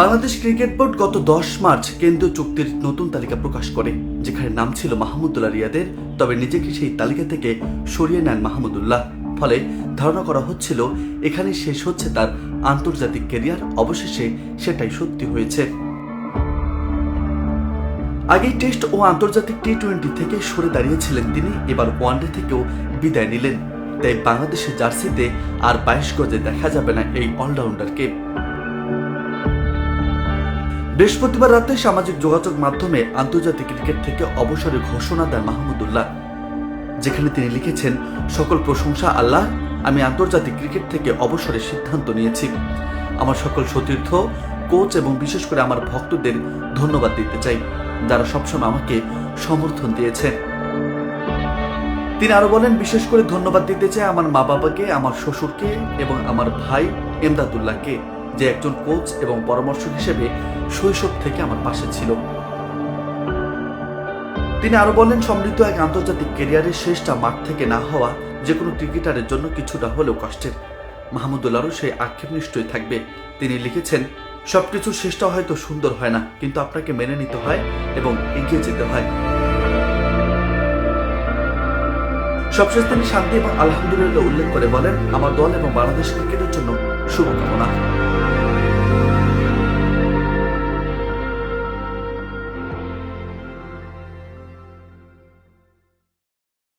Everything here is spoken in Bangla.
বাংলাদেশ ক্রিকেট বোর্ড গত 10 মার্চ কেন্দ্রীয় চুক্তির নতুন তালিকা প্রকাশ করে, যেখানে নাম ছিল মাহমুদুল্লাহ রিয়াদের। তবে নিজেকে সেই তালিকা থেকে সরিয়ে নেন মাহমুদুল্লাহ। ফলে ধারণা করা হচ্ছিল এখানে শেষ হচ্ছে তার আন্তর্জাতিক ক্যারিয়ার। অবশেষে সেটাই সত্যি হয়েছে। আগেই টেস্ট ও আন্তর্জাতিক টি-20 থেকে সরে দাঁড়িয়েছিলেন তিনি। এবার ওয়ানডে থেকেও বিদায় নিলেন। তাই বাংলাদেশের জার্সিতে আর 22 গজে দেখা যাবে না এই অলরাউন্ডারকে। বৃহস্পতিবার রাতে সামাজিক যোগাযোগ মাধ্যমে আন্তর্জাতিক ক্রিকেট থেকে অবসরের ঘোষণা দেন মাহমুদুল্লাহ, যেখানে তিনি লিখেছেন, সকল প্রশংসা আল্লাহ, আমি আন্তর্জাতিক ক্রিকেট থেকে অবসরের সিদ্ধান্ত নিয়েছি। আমার সকল সতীর্থ, কোচ এবং বিশেষ করে আমার ভক্তদের ধন্যবাদ দিতে চাই, যারা সবসময় আমাকে সমর্থন দিয়েছে। তিনি আরো বলেন, বিশেষ করে ধন্যবাদ দিতে চাই আমার মা বাবাকে, আমার শ্বশুরকে এবং আমার ভাই এমদাদুল্লাহকে, যে একজন কোচ এবং পরামর্শক হিসেবে শৈশব থেকে আমার পাশে ছিল। তিনি আরো বলেন, সমৃদ্ধ এক আন্তর্জাতিক ক্যারিয়ারের শেষটা মাঠ থেকে না হওয়া যে কোনো ক্রিকেটারের জন্য কিছুটা হলেও কষ্টের। মাহমুদুল্লাহরও সেই আক্ষেপ নিশ্চয়ই থাকবে। তিনি লিখেছেন, সবকিছুর শেষটা হয়তো সুন্দর হয় না, কিন্তু আপনাকে মেনে নিতে হয় এবং এগিয়ে যেতে হয়। সবশেষ তিনি শান্তি এবং আলহামদুলিল্লাহ উল্লেখ করে বলেন, আমার দল এবং বাংলাদেশ ক্রিকেটের জন্য শুভকামনা।